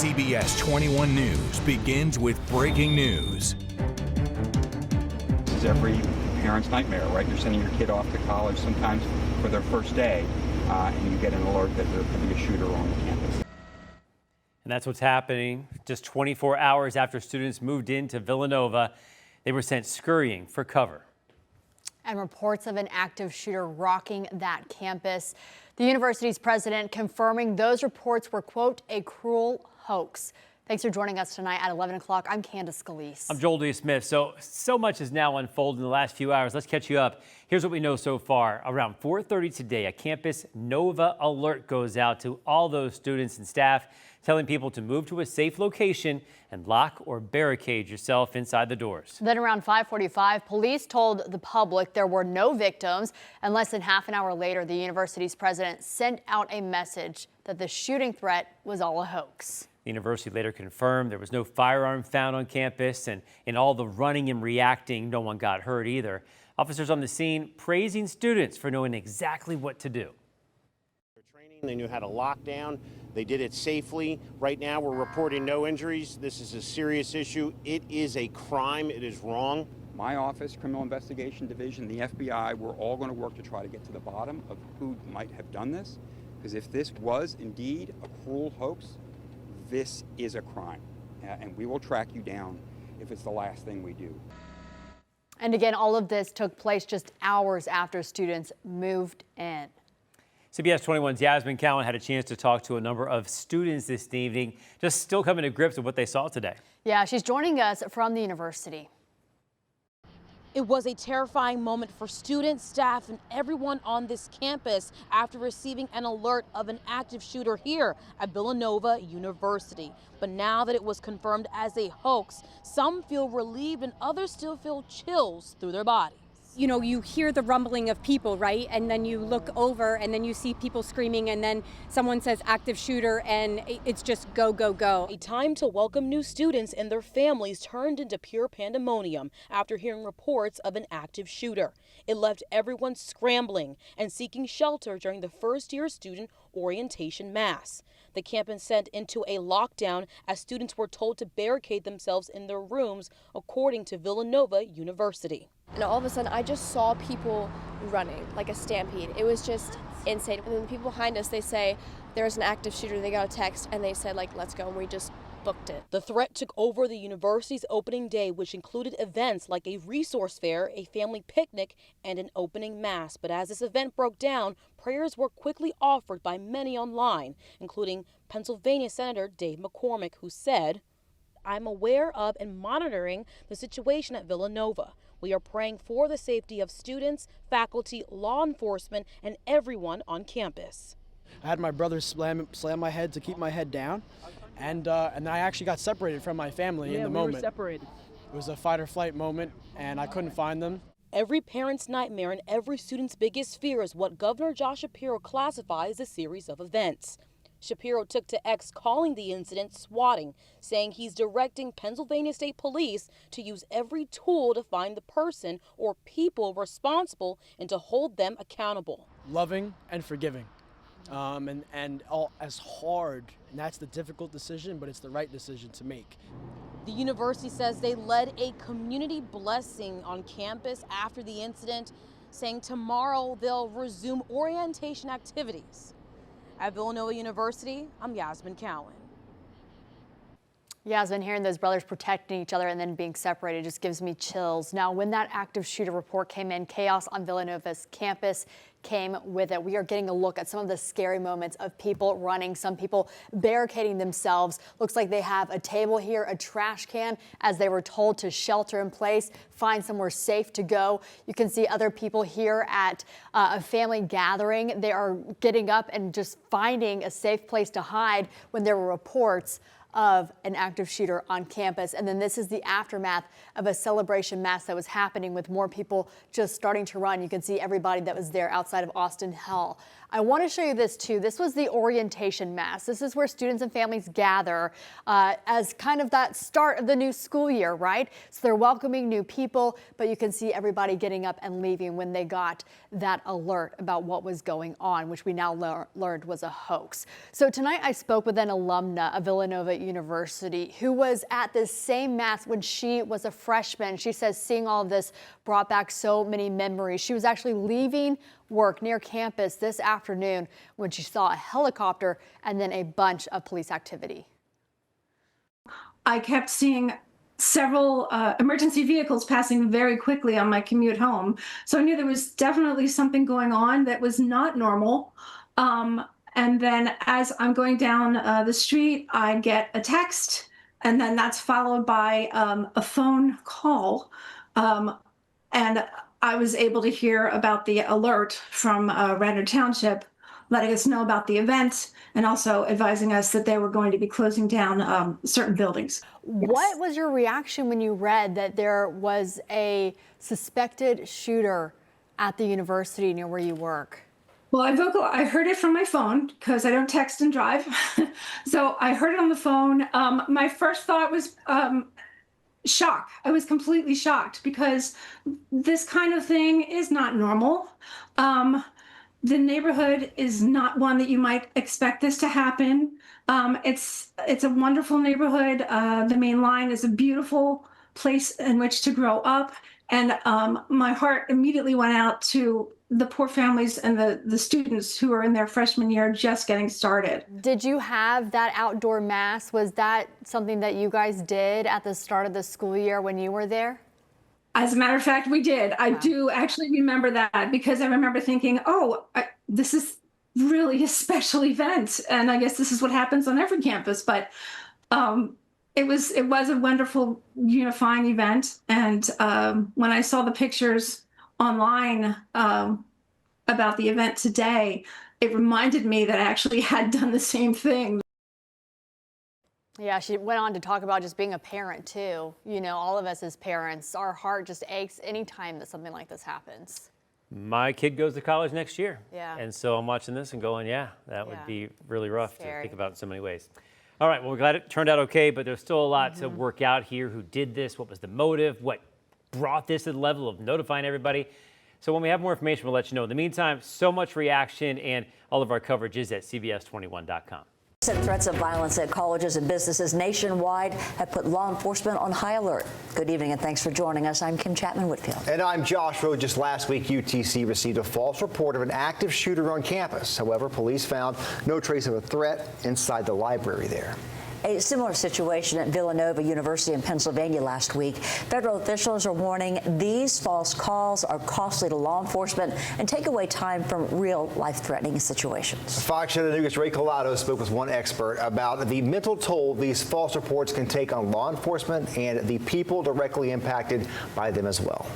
CBS 21 News begins with breaking news. This is every parent's nightmare, right? You're sending your kid off to college sometimes for their first day, and you get an alert that there could be a shooter on campus. And that's what's happening. Just 24 hours after students moved into Villanova, they were sent scurrying for cover. And reports of an active shooter rocking that campus. The university's president confirming those reports were, quote, a cruel hoax. Thanks for joining us tonight at 11 o'clock. I'm Candace Scalise. I'm Joel D. Smith. So much has now unfolded in the last few hours. Let's catch you up. Here's what we know so far. Around 4:30 today, a campus Nova alert goes out to all those students and staff, telling people to move to a safe location and lock or barricade yourself inside the doors. Then around 5:45, police told the public there were no victims. And less than half an hour later, the university's president sent out a message that the shooting threat was all a hoax. The university later confirmed there was no firearm found on campus, and in all the running and reacting, no one got hurt either. Officers on the scene praising students for knowing exactly what to do. They knew how to lock down. They did it safely. Right now, we're reporting no injuries. This is a serious issue. It is a crime. It is wrong. My office, Criminal Investigation Division, the FBI, we're all going to work to try to get to the bottom of who might have done this. Because if this was indeed a cruel hoax, this is a crime. And we will track you down if it's the last thing we do. And again, all of this took place just hours after students moved in. CBS 21's Yasmin Cowan had a chance to talk to a number of students this evening, just still coming to grips with what they saw today. Yeah, she's joining us from the university. It was a terrifying moment for students, staff, and everyone on this campus after receiving an alert of an active shooter here at Villanova University. But now that it was confirmed as a hoax, some feel relieved and others still feel chills through their bodies. You know, you hear the rumbling of people, right? And then you look over and then you see people screaming and then someone says active shooter and it's just go, go, go. A time to welcome new students and their families turned into pure pandemonium after hearing reports of an active shooter. It left everyone scrambling and seeking shelter during the first-year student orientation mass. The campus sent into a lockdown as students were told to barricade themselves in their rooms, according to Villanova University. And all of a sudden, I just saw people running like a stampede. It was just insane. And then the people behind us, they say there's an active shooter. They got a text and they said, like, let's go. And we just booked it. The threat took over the university's opening day, which included events like a resource fair, a family picnic, and an opening mass. But as this event broke down, prayers were quickly offered by many online, including Pennsylvania Senator Dave McCormick, who said, "I'm aware of and monitoring the situation at Villanova. We are praying for the safety of students, faculty, law enforcement, and everyone on campus." I had my brother slam my head to keep my head down, and I actually got separated from my family in the moment. Were separated. It was a fight or flight moment, and I couldn't find them. Every parent's nightmare and every student's biggest fear is what Governor Josh Shapiro classifies as a series of events. Shapiro took to X calling the incident swatting, saying he's directing Pennsylvania State Police to use every tool to find the person or people responsible and to hold them accountable. Loving and forgiving, and all as hard, and that's the difficult decision, but it's the right decision to make. The university says they led a community blessing on campus after the incident, saying tomorrow they'll resume orientation activities. At Villanova University, I'm Yasmin Cowan. Yasmin, hearing those brothers protecting each other and then being separated just gives me chills. Now, when that active shooter report came in, chaos on Villanova's campus came with it. We are getting a look at some of the scary moments of people running, some people barricading themselves. Looks like they have a table here, a trash can, as they were told to shelter in place, find somewhere safe to go. You can see other people here at a family gathering. They are getting up and just finding a safe place to hide when there were reports of an active shooter on campus. And then this is the aftermath of a celebration mass that was happening with more people just starting to run. You can see everybody that was there outside of Austin Hall. I want to show you this too. This was the orientation mass. This is where students and families gather as kind of that start of the new school year, right? So they're welcoming new people, but you can see everybody getting up and leaving when they got that alert about what was going on, which we now learned was a hoax. So tonight I spoke with an alumna of Villanova University who was at this same mass when she was a freshman. She says seeing all of this brought back so many memories. She was actually leaving work near campus this afternoon when she saw a helicopter and then a bunch of police activity. I kept seeing several emergency vehicles passing very quickly on my commute home. So I knew there was definitely something going on that was not normal. And then as I'm going down the street, I get a text, and then that's followed by a phone call. And I was able to hear about the alert from Radnor Township, letting us know about the event and also advising us that they were going to be closing down certain buildings. What was your reaction when you read that there was a suspected shooter at the university near where you work? Well, I heard it from my phone because I don't text and drive. So I heard it on the phone. My first thought was shock. I was completely shocked because this kind of thing is not normal. The neighborhood is not one that you might expect this to happen. It's a wonderful neighborhood. The main line is a beautiful place in which to grow up. And my heart immediately went out to the poor families and the students who are in their freshman year just getting started. Did you have that outdoor mass? Was that something that you guys did at the start of the school year when you were there? As a matter of fact, we did. I do actually remember that because I remember thinking, this is really a special event. And I guess this is what happens on every campus. But it was a wonderful unifying event. And when I saw the pictures online about the event today, it reminded me that I actually had done the same thing. Yeah, she went on to talk about just being a parent too. You know, all of us as parents, our heart just aches anytime that something like this happens. My kid goes to college next year. Yeah. And so I'm watching this and going, that would be really rough to Scary. think about in so many ways. All right, well, we're glad it turned out okay, but there's still a lot to work out here. Who did this? What was the motive? What brought this to the level of notifying everybody? So when we have more information, we'll let you know. In the meantime, so much reaction, and all of our coverage is at CBS21.com. Threats of violence at colleges and businesses nationwide have put law enforcement on high alert. Good evening and thanks for joining us. I'm Kim Chapman-Whitfield. And I'm Josh Rowe. Just last week, UTC received a false report of an active shooter on campus. However, police found no trace of a threat inside the library there. A similar situation at Villanova University in Pennsylvania last week. Federal officials are warning these false calls are costly to law enforcement and take away time from real life-threatening situations. Fox Channel News' Ray Collado spoke with one expert about the mental toll these false reports can take on law enforcement and the people directly impacted by them as well.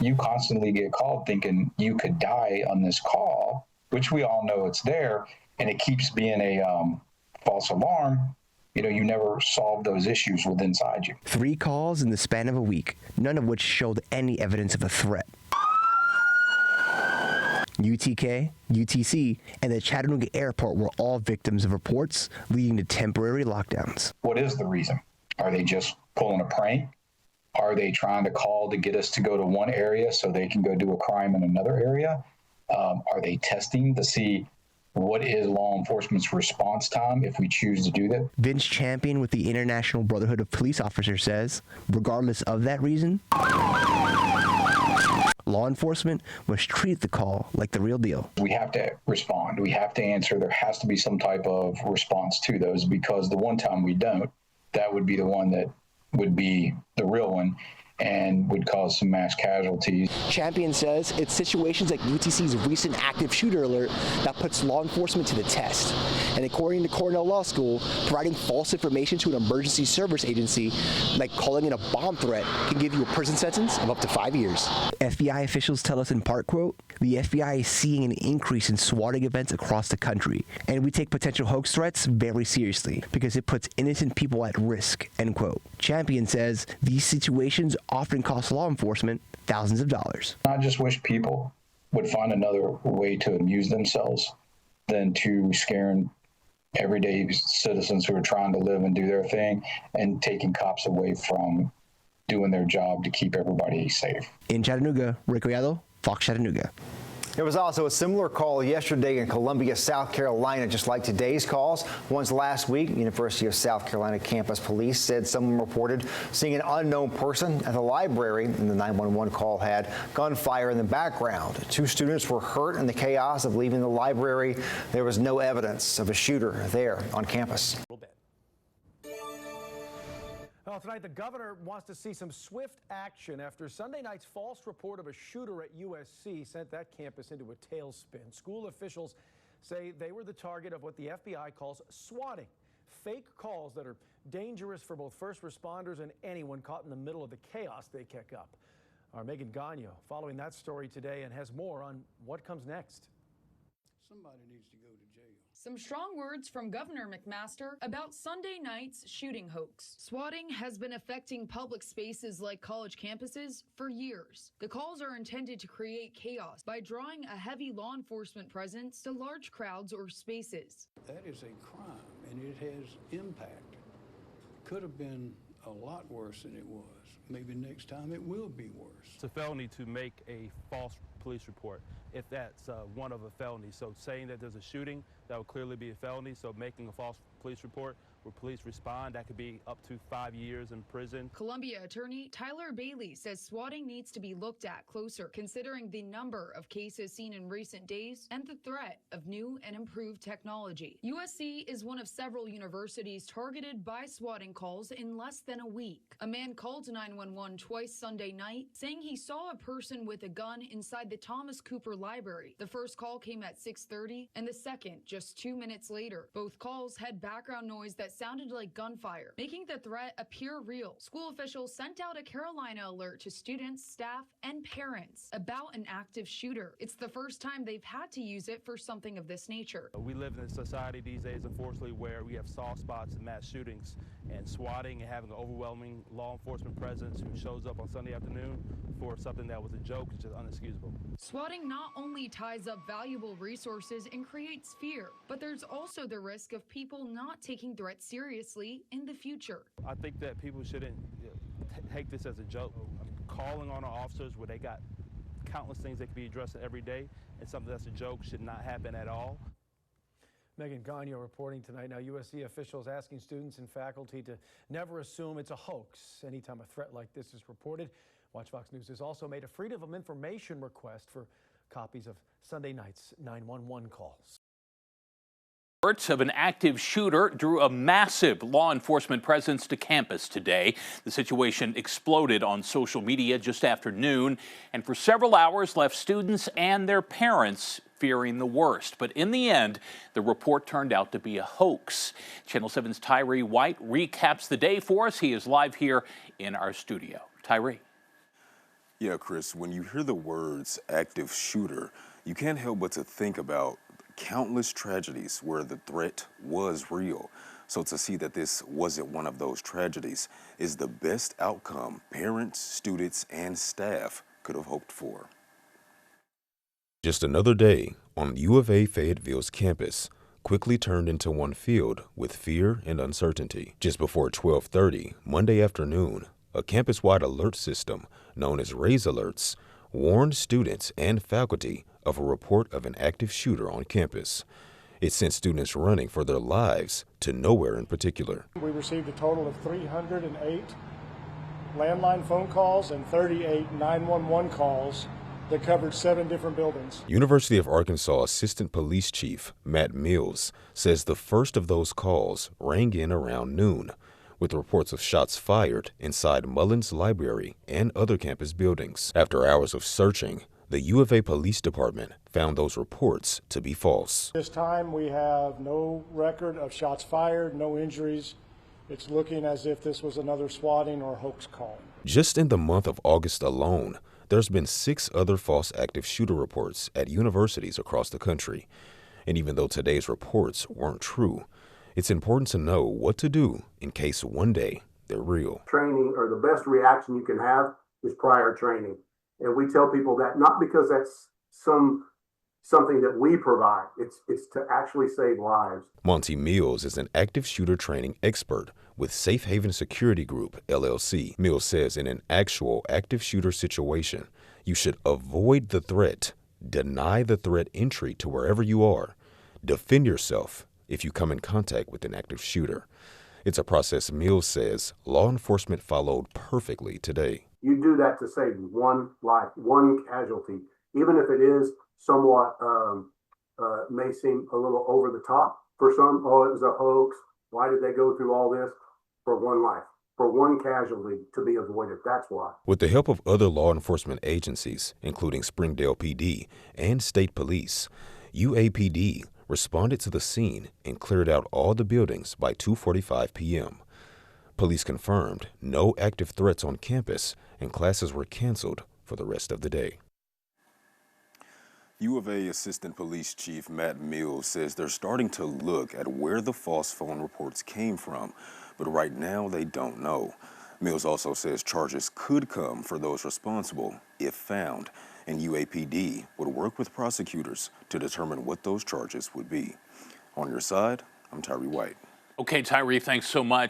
You constantly get called thinking you could die on this call, which we all know it's there, and it keeps being a false alarm. You never solve those issues with inside you. 3 calls in the span of a week, none of which showed any evidence of a threat. UTK, UTC, and the Chattanooga airport were all victims of reports leading to temporary lockdowns. What is the reason? Are they just pulling a prank? Are they trying to call to get us to go to one area so they can go do a crime in another area? Are they testing to see what is law enforcement's response time if we choose to do that? Vince Champion with the International Brotherhood of Police Officers says, regardless of that reason, law enforcement must treat the call like the real deal. We have to respond. We have to answer. There has to be some type of response to those, because the one time we don't, that would be the one that would be the real one and would cause some mass casualties. Champion says it's situations like UTC's recent active shooter alert that puts law enforcement to the test. And according to Cornell Law School, providing false information to an emergency service agency, like calling in a bomb threat, can give you a prison sentence of up to 5 years. FBI officials tell us in part, quote, the FBI is seeing an increase in swatting events across the country, and we take potential hoax threats very seriously because it puts innocent people at risk, end quote. Champion says these situations often cost law enforcement thousands of dollars. I just wish people would find another way to amuse themselves than to scaring everyday citizens who are trying to live and do their thing and taking cops away from doing their job to keep everybody safe. In Chattanooga, Rick Riado, Fox Chattanooga. There was also a similar call yesterday in Columbia, South Carolina, just like today's calls. Once last week, University of South Carolina campus police said someone reported seeing an unknown person at the library, and the 911 call had gunfire in the background. 2 students were hurt in the chaos of leaving the library. There was no evidence of a shooter there on campus. Well, tonight the governor wants to see some swift action after Sunday night's false report of a shooter at USC sent that campus into a tailspin. School officials say they were the target of what the FBI calls swatting, fake calls that are dangerous for both first responders and anyone caught in the middle of the chaos they kick up. Our Megan Gagno following that story today and has more on what comes next. Somebody needs to go to jail. Some strong words from Governor McMaster about Sunday night's shooting hoax. Swatting has been affecting public spaces like college campuses for years. The calls are intended to create chaos by drawing a heavy law enforcement presence to large crowds or spaces. That is a crime, and it has impact. Could have been a lot worse than it was. Maybe next time it will be worse. It's a felony to make a false police report if that's one of a felony. So saying that there's a shooting, that would clearly be a felony. So making a false police report where police respond, that could be up to 5 years in prison. Columbia attorney Tyler Bailey says swatting needs to be looked at closer, considering the number of cases seen in recent days and the threat of new and improved technology. USC is one of several universities targeted by swatting calls in less than a week. A man called 911 twice Sunday night, saying he saw a person with a gun inside the Thomas Cooper Library. The first call came at 6:30 and the second just 2 minutes later. Both calls had background noise that sounded like gunfire, making the threat appear real. School officials sent out a Carolina alert to students, staff, and parents about an active shooter. It's the first time they've had to use it for something of this nature. We live in a society these days, unfortunately, where we have soft spots and mass shootings, and swatting and having an overwhelming law enforcement presence who shows up on Sunday afternoon for something that was a joke is just unexcusable. Swatting not only ties up valuable resources and creates fear, but there's also the risk of people not taking threats seriously in the future. I think that people shouldn't take this as a joke. Calling on our officers where they got countless things that can be addressed every day, and something that's a joke should not happen at all. Megan Gagno reporting tonight. Now, USC officials asking students and faculty to never assume it's a hoax anytime a threat like this is reported. Watch Fox News has also made a Freedom of Information request for copies of Sunday night's 911 calls. Reports of an active shooter drew a massive law enforcement presence to campus today. The situation exploded on social media just after noon, and for several hours left students and their parents fearing the worst. But in the end, the report turned out to be a hoax. Channel 7's Tyree White recaps the day for us. He is live here in our studio. Tyree. Yeah, Chris, when you hear the words active shooter, you can't help but to think about countless tragedies where the threat was real. So to see that this wasn't one of those tragedies is the best outcome parents, students, and staff could have hoped for. Just another day on U of A Fayetteville's campus quickly turned into one filled with fear and uncertainty. Just before 12:30 Monday afternoon, a campus-wide alert system known as Raise Alerts warned students and faculty of a report of an active shooter on campus. It sent students running for their lives to nowhere in particular. We received a total of 308 landline phone calls and 38 911 calls that covered 7 different buildings. University of Arkansas Assistant Police Chief Matt Mills says the first of those calls rang in around noon, with reports of shots fired inside Mullins Library and other campus buildings. After hours of searching, the U of A Police Department found those reports to be false. This time we have no record of shots fired, no injuries. It's looking as if this was another swatting or hoax call. Just in the month of August alone, there's been 6 other false active shooter reports at universities across the country. And even though today's reports weren't true, it's important to know what to do in case one day they're real. Training, or the best reaction you can have, is prior training. And we tell people that not because that's something that we provide. It's to actually save lives. Monty Mills is an active shooter training expert with Safe Haven Security Group, LLC. Mills says in an actual active shooter situation, you should avoid the threat, deny the threat entry to wherever you are, defend yourself if you come in contact with an active shooter. It's a process Mills says law enforcement followed perfectly today. You do that to save one life, one casualty, even if it is somewhat may seem a little over the top for some. Oh, it was a hoax. Why did they go through all this? For one life, for one casualty to be avoided. That's why. With the help of other law enforcement agencies, including Springdale PD and state police, UAPD responded to the scene and cleared out all the buildings by 2:45 p.m. Police confirmed no active threats on campus and classes were canceled for the rest of the day. U of A Assistant Police Chief Matt Mills says they're starting to look at where the false phone reports came from, but right now they don't know. Mills also says charges could come for those responsible if found, and UAPD would work with prosecutors to determine what those charges would be. On your side, I'm Tyree White. Okay, Tyree, thanks so much.